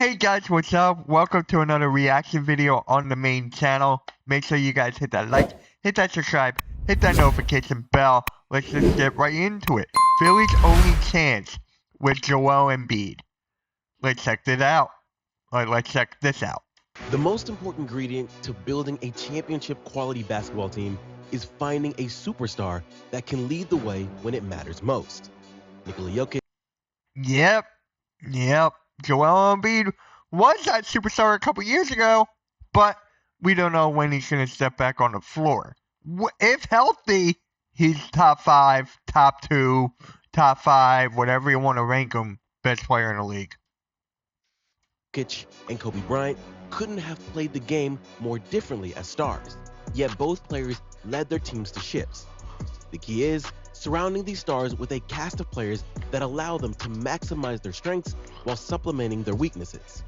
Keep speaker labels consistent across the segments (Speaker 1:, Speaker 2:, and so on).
Speaker 1: Hey guys, what's up? Welcome to another reaction video on the main channel. Make sure you guys hit that like, hit that subscribe, hit that notification bell. Let's just get right into it. Philly's only chance with Joel Embiid. Let's check this out. Let's check this out.
Speaker 2: The most important ingredient to building a championship quality basketball team is finding a superstar that can lead the way when it matters most. Nikola Jokic.
Speaker 1: Yep. Joel Embiid was that superstar a couple years ago, but we don't know when he's going to step back on the floor. If healthy, he's top 5, top 2, top 5, whatever you want to rank him, best player in the league.
Speaker 2: Jokic and Kobe Bryant couldn't have played the game more differently as stars, yet both players led their teams to ships. The key is surrounding these stars with a cast of players that allow them to maximize their strengths while supplementing their weaknesses.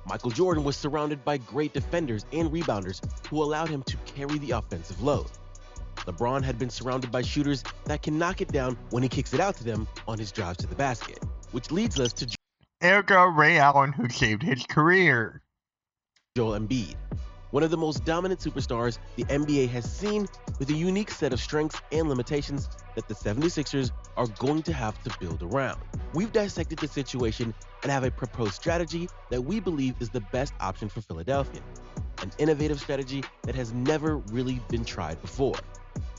Speaker 2: Michael Jordan was surrounded by great defenders and rebounders who allowed him to carry the offensive load. LeBron had been surrounded by shooters that can knock it down when he kicks it out to them on his drives to the basket, which leads us to
Speaker 1: Ergo Ray Allen, who saved his career.
Speaker 2: Joel Embiid, one of the most dominant superstars the NBA has seen, with a unique set of strengths and limitations that the 76ers are going to have to build around. We've dissected the situation and have a proposed strategy that we believe is the best option for Philadelphia, an innovative strategy that has never really been tried before,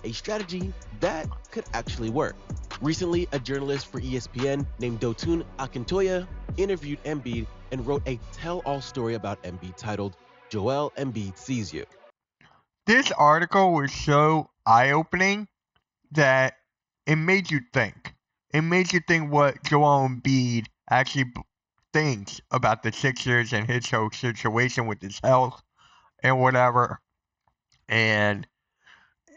Speaker 2: a strategy that could actually work. Recently, a journalist for ESPN named Dotun Akintoye interviewed Embiid and wrote a tell-all story about Embiid titled Joel Embiid Sees You.
Speaker 1: This article was so eye-opening that it made you think. It made you think what Joel Embiid actually thinks about the Sixers and his whole situation with his health and whatever. And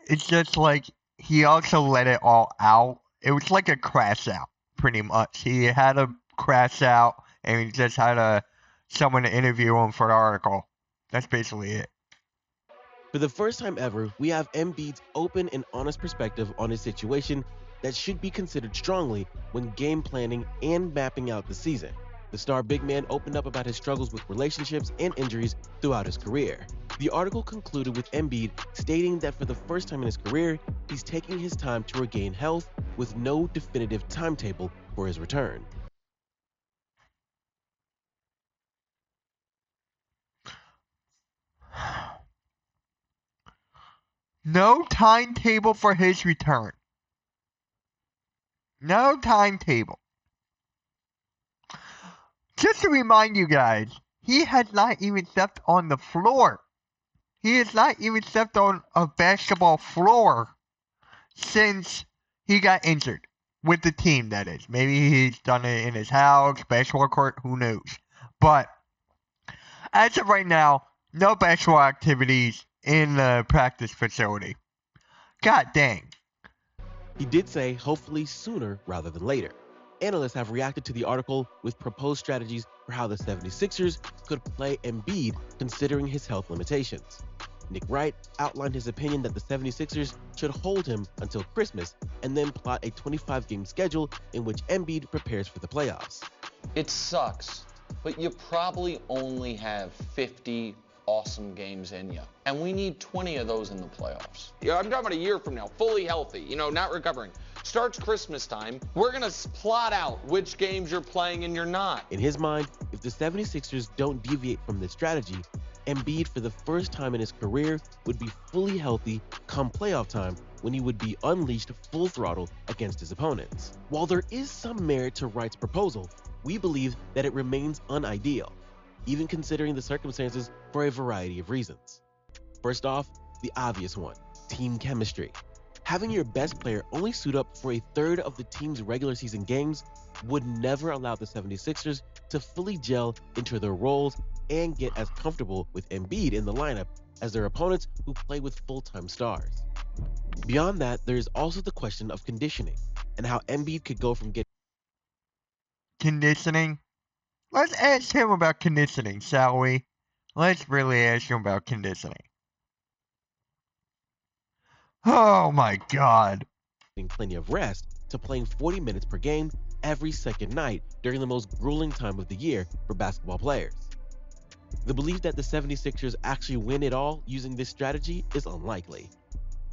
Speaker 1: it's just like he also let it all out. It was like a crash out, pretty much. He had a crash out, and he just had someone to interview him for the article. That's basically it.
Speaker 2: For the first time ever, we have Embiid's open and honest perspective on his situation that should be considered strongly when game planning and mapping out the season. The star big man opened up about his struggles with relationships and injuries throughout his career. The article concluded with Embiid stating that for the first time in his career, he's taking his time to regain health with no definitive timetable for his return.
Speaker 1: No timetable for his return. No timetable. Just to remind you guys, he has not even stepped on the floor. He has not even stepped on a basketball floor since he got injured. With the team, that is. Maybe he's done it in his house, basketball court, who knows. But as of right now, no basketball activities in the practice facility. God dang.
Speaker 2: He did say hopefully sooner rather than later. Analysts have reacted to the article with proposed strategies for how the 76ers could play Embiid considering his health limitations. Nick Wright outlined his opinion that the 76ers should hold him until Christmas and then plot a 25-game schedule in which Embiid prepares for the playoffs.
Speaker 3: It sucks, but you probably only have 50 awesome games in you. And we need 20 of those in the playoffs.
Speaker 4: Yeah, I'm talking about a year from now, fully healthy, not recovering. Starts Christmas time, we're going to plot out which games you're playing and you're not.
Speaker 2: In his mind, if the 76ers don't deviate from this strategy, Embiid, for the first time in his career, would be fully healthy come playoff time when he would be unleashed full throttle against his opponents. While there is some merit to Wright's proposal, we believe that it remains unideal, even considering the circumstances for a variety of reasons. First off, the obvious one, team chemistry. Having your best player only suit up for a third of the team's regular season games would never allow the 76ers to fully gel into their roles and get as comfortable with Embiid in the lineup as their opponents who play with full-time stars. Beyond that, there is also the question of conditioning and how Embiid could go from getting
Speaker 1: Conditioning? Let's ask him about conditioning, shall we? Let's really ask him about conditioning. Oh my god.
Speaker 2: plenty of rest to playing 40 minutes per game every second night during the most grueling time of the year for basketball players. The belief that the 76ers actually win it all using this strategy is unlikely.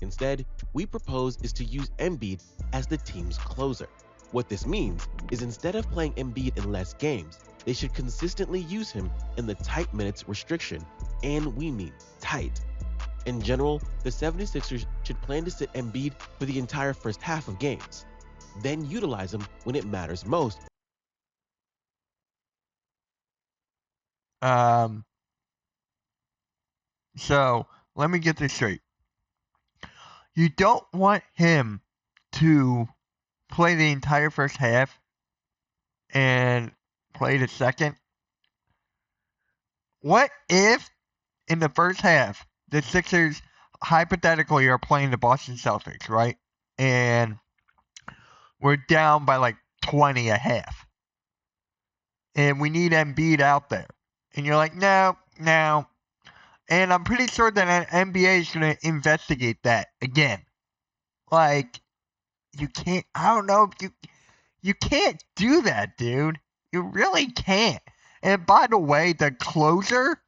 Speaker 2: Instead, we propose is to use Embiid as the team's closer. What this means is instead of playing Embiid in less games, they should consistently use him in the tight minutes restriction, and we mean tight. In general, the 76ers should plan to sit Embiid for the entire first half of games, then utilize him when it matters most.
Speaker 1: So let me get this straight. You don't want him to play the entire first half and play the second. What if in the first half the Sixers hypothetically are playing the Boston Celtics, right? And we're down by like 20 a half. And we need Embiid out there. And you're like, no. And I'm pretty sure that an NBA is going to investigate that again. Like, you can't, I don't know, you can't do that, dude. You really can't. And by the way, the closer,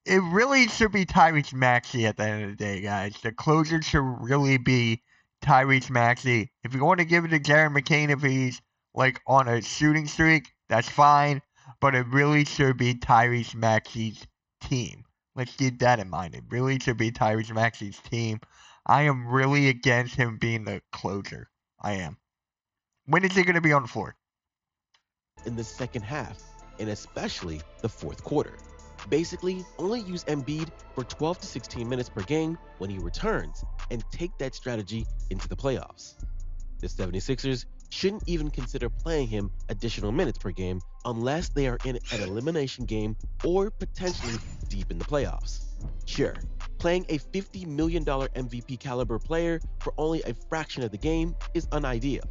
Speaker 1: it really should be Tyrese Maxey at the end of the day, guys. The closer should really be Tyrese Maxey. If you want to give it to Jared McCain if he's like on a shooting streak, that's fine. But it really should be Tyrese Maxey's team. Let's keep that in mind. It really should be Tyrese Maxey's team. I am really against him being the closer. I am. When is he going to be on the floor?
Speaker 2: In the second half, and especially the fourth quarter. Basically, only use Embiid for 12 to 16 minutes per game when he returns, and take that strategy into the playoffs. The 76ers shouldn't even consider playing him additional minutes per game unless they are in an elimination game or potentially deep in the playoffs. Sure, playing a $50 million MVP caliber player for only a fraction of the game is unideal.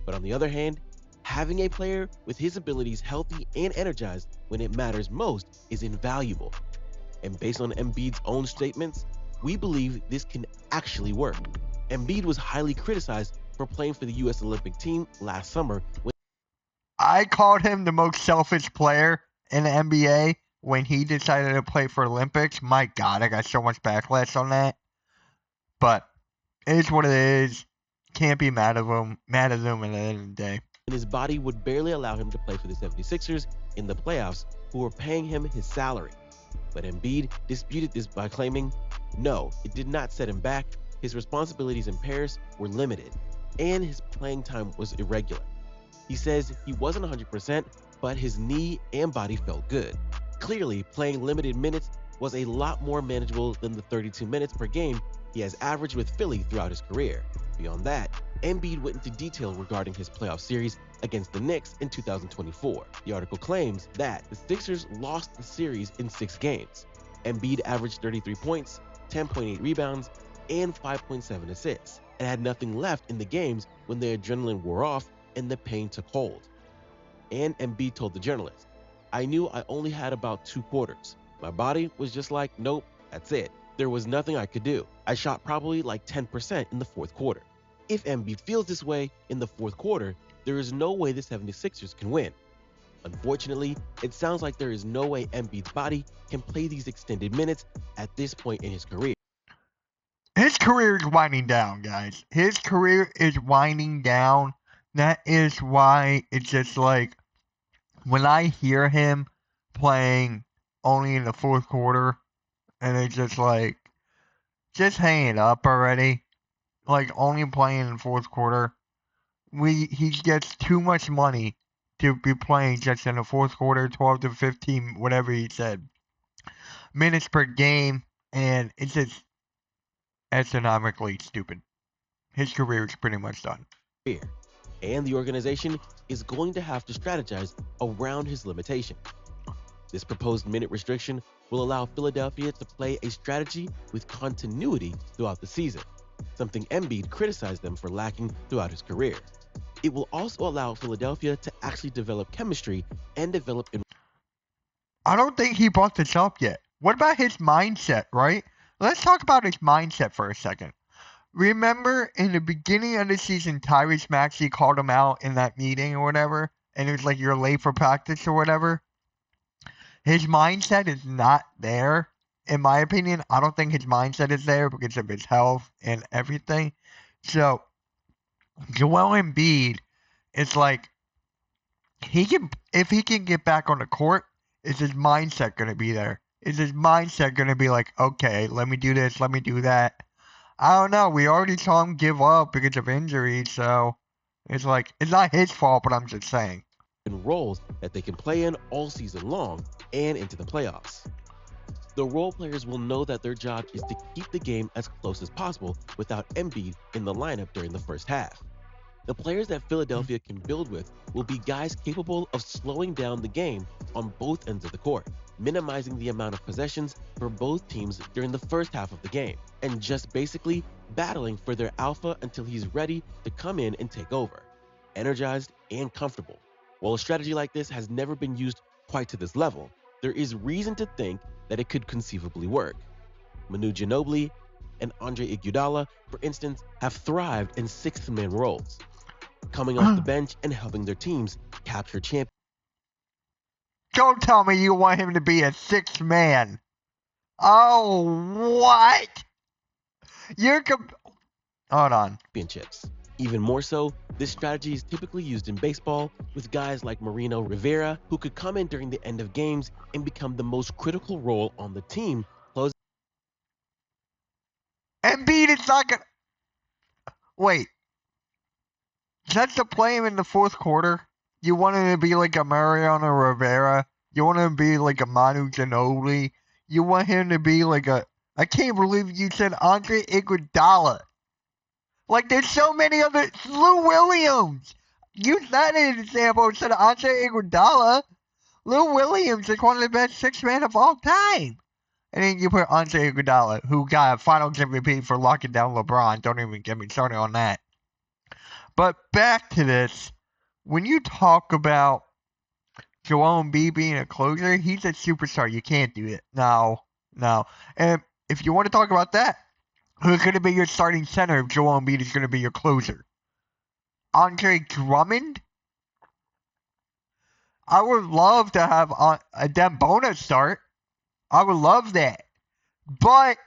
Speaker 2: But on the other hand, having a player with his abilities healthy and energized when it matters most is invaluable. And based on Embiid's own statements, we believe this can actually work. Embiid was highly criticized for playing for the US Olympic team last summer.
Speaker 1: I called him the most selfish player in the NBA when he decided to play for Olympics. My God, I got so much backlash on that. But it is what it is. Can't be mad at him at the end of the day.
Speaker 2: And his body would barely allow him to play for the 76ers in the playoffs, who were paying him his salary. But Embiid disputed this by claiming, no, it did not set him back. His responsibilities in Paris were limited, and his playing time was irregular. He says he wasn't 100%, but his knee and body felt good. Clearly, playing limited minutes was a lot more manageable than the 32 minutes per game he has averaged with Philly throughout his career. Beyond that, Embiid went into detail regarding his playoff series against the Knicks in 2024. The article claims that the Sixers lost the series in 6 games. Embiid averaged 33 points, 10.8 rebounds, and 5.7 assists, and had nothing left in the games when the adrenaline wore off and the pain took hold. And Embiid told the journalist, I knew I only had about 2 quarters. My body was just like, nope, that's it. There was nothing I could do. I shot probably like 10% in the fourth quarter. If Embiid feels this way in the fourth quarter, there is no way the 76ers can win. Unfortunately, it sounds like there is no way Embiid's body can play these extended minutes at this point in his career.
Speaker 1: His career is winding down, guys. His career is winding down. That is why it's just like, when I hear him playing only in the fourth quarter, and it's just like, just hang it up already. Like, only playing in the fourth quarter. He gets too much money to be playing just in the fourth quarter, 12 to 15, whatever he said, minutes per game, and it's just astronomically stupid. His career is pretty much done.
Speaker 2: And the organization is going to have to strategize around his limitation. This proposed minute restriction will allow Philadelphia to play a strategy with continuity throughout the season, something Embiid criticized them for lacking throughout his career. It will also allow Philadelphia to actually develop chemistry and develop.
Speaker 1: I don't think he brought this up yet. What about his mindset, right? Let's talk about his mindset for a second. Remember in the beginning of the season, Tyrese Maxey called him out in that meeting or whatever, and it was like, you're late for practice or whatever? His mindset is not there, in my opinion. I don't think his mindset is there because of his health and everything. So, Joel Embiid is like, if he can get back on the court, is his mindset going to be there? Is his mindset going to be like, okay, let me do this, let me do that? I don't know. We already saw him give up because of injury, so it's like, it's not his fault, but I'm just saying.
Speaker 2: And roles that they can play in all season long and into the playoffs. The role players will know that their job is to keep the game as close as possible without Embiid in the lineup during the first half. The players that Philadelphia can build with will be guys capable of slowing down the game on both ends of the court, minimizing the amount of possessions for both teams during the first half of the game, and just basically battling for their alpha until he's ready to come in and take over, energized and comfortable. While a strategy like this has never been used quite to this level, there is reason to think that it could conceivably work. Manu Ginobili and Andre Iguodala, for instance, have thrived in sixth-man roles, coming off the bench and helping their teams capture champions.
Speaker 1: Don't tell me you want him to be a sixth man. Oh, what? Hold on.
Speaker 2: Championships. Even more so, this strategy is typically used in baseball with guys like Mariano Rivera, who could come in during the end of games and become the most critical role on the team.
Speaker 1: Embiid is not gonna. Wait. Just to play him in the fourth quarter? You want him to be like a Mariano Rivera? You want him to be like a Manu Ginobili? You want him to be like a. I can't believe you said Andre Iguodala. Like, there's so many other. Lou Williams! Use that as an example instead of Andre Iguodala. Lou Williams is one of the best six men of all time. And then you put Andre Iguodala, who got a Finals MVP for locking down LeBron. Don't even get me started on that. But back to this. When you talk about Joel Embiid being a closer, he's a superstar. You can't do it. No. And if you want to talk about that, who's going to be your starting center if Joel Embiid is going to be your closer? Andre Drummond? I would love to have a Dembona start. I would love that. But,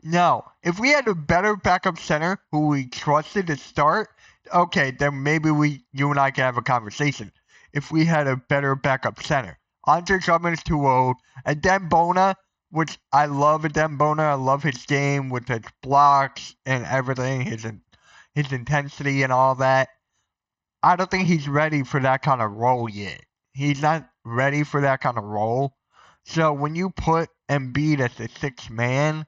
Speaker 1: no. If we had a better backup center who we trusted to start, okay, then maybe you and I can have a conversation. If we had a better backup center. Andre Drummond is too old. And Dembona, which I love Dembona. I love his game with his blocks and everything, his intensity and all that. I don't think he's ready for that kind of role yet. He's not ready for that kind of role. So when you put Embiid as the sixth man,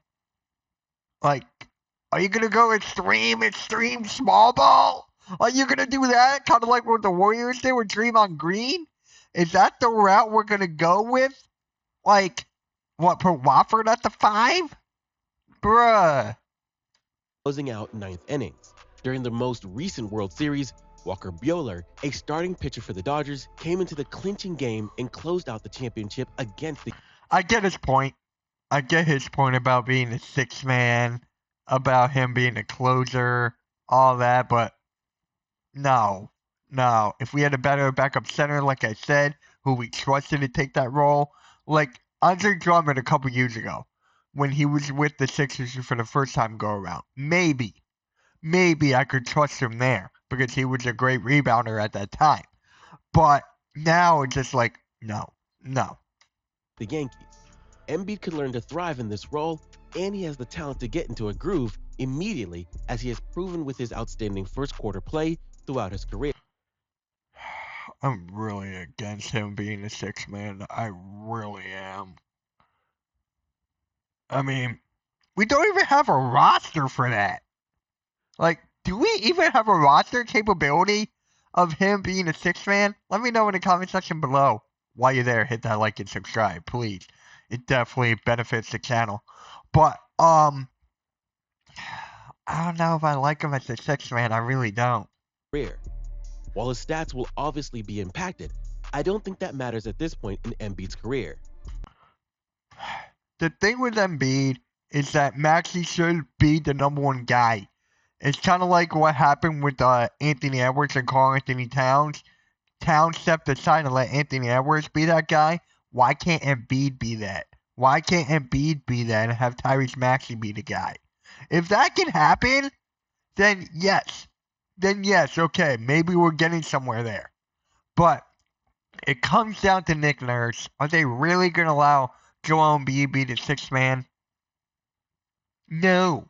Speaker 1: like, are you going to go extreme small ball? Are you going to do that? Kind of like what the Warriors did with Draymond Green? Is that the route we're going to go with? Like, what, put Wofford at the 5? Bruh.
Speaker 2: Closing out ninth innings. During the most recent World Series, Walker Buehler, a starting pitcher for the Dodgers, came into the clinching game and closed out the championship against the...
Speaker 1: I get his point. I get his point about being a sixth man, about him being a closer, all that, but no. If we had a better backup center, like I said, who we trusted to take that role, like Andre Drummond a couple years ago, when he was with the Sixers for the first time go around, maybe I could trust him there because he was a great rebounder at that time. But now it's just like, no.
Speaker 2: The Yankees. Embiid could learn to thrive in this role, and he has the talent to get into a groove immediately, as he has proven with his outstanding first quarter play throughout his career.
Speaker 1: I'm really against him being a sixth man. I really am. I mean, we don't even have a roster for that. Like, do we even have a roster capability of him being a sixth man? Let me know in the comment section below. While you're there, hit that like and subscribe, please. It definitely benefits the channel. But, I don't know if I like him as a sixth man. I really don't.
Speaker 2: While his stats will obviously be impacted, I don't think that matters at this point in Embiid's career.
Speaker 1: The thing with Embiid is that Maxey should be the number one guy. It's kind of like what happened with Anthony Edwards and Karl Anthony Towns. Towns stepped aside and let Anthony Edwards be that guy. Why can't Embiid be that? Why can't Embiid be that and have Tyrese Maxey be the guy? If that can happen, then yes. Okay, maybe we're getting somewhere there. But it comes down to Nick Nurse. Are they really going to allow Joel Embiid be the sixth man? No.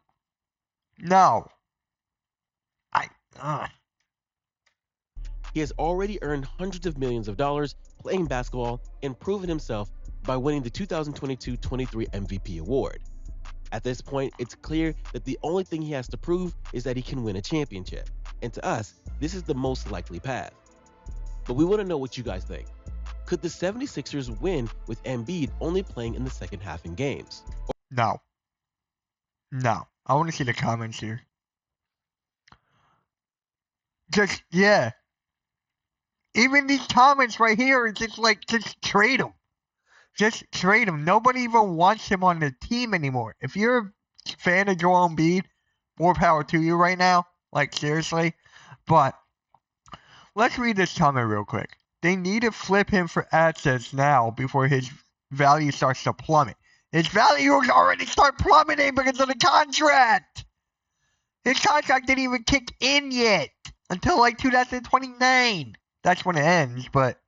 Speaker 2: He has already earned hundreds of millions of dollars playing basketball and proven himself by winning the 2022-23 MVP award. At this point, it's clear that the only thing he has to prove is that he can win a championship. And to us, this is the most likely path. But we want to know what you guys think. Could the 76ers win with Embiid only playing in the second half in games?
Speaker 1: No. I want to see the comments here. Yeah. Even these comments right here are just like, just trade him. Just trade him. Nobody even wants him on the team anymore. If you're a fan of Joel Embiid, more power to you right now. Like, seriously. But let's read this comment real quick. They need to flip him for assets now before his value starts to plummet. His value already start plummeting because of the contract. His contract didn't even kick in yet until like 2029. That's when it ends. But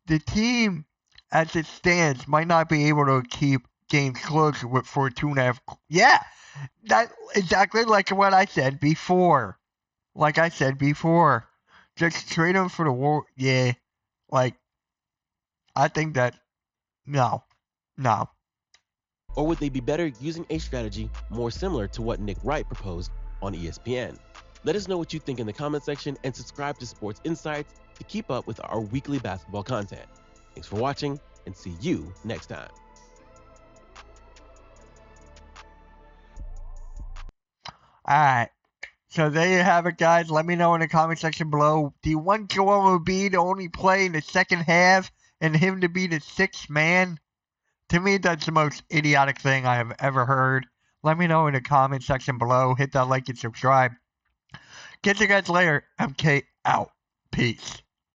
Speaker 1: the team, as it stands, might not be able to keep games close for 2.5. Yeah, that exactly like what I said before. Just trade him for the war. Yeah, like I think that no.
Speaker 2: Or would they be better using a strategy more similar to what Nick Wright proposed on ESPN? Let us know what you think in the comment section and subscribe to Sports Insights to keep up with our weekly basketball content. Thanks for watching and see you next time.
Speaker 1: Alright. So there you have it, guys. Let me know in the comment section below. Do you want Joel Embiid to only play in the second half and him to be the sixth man? To me, that's the most idiotic thing I have ever heard. Let me know in the comment section below. Hit that like and subscribe. Catch you guys later. MK out. Peace.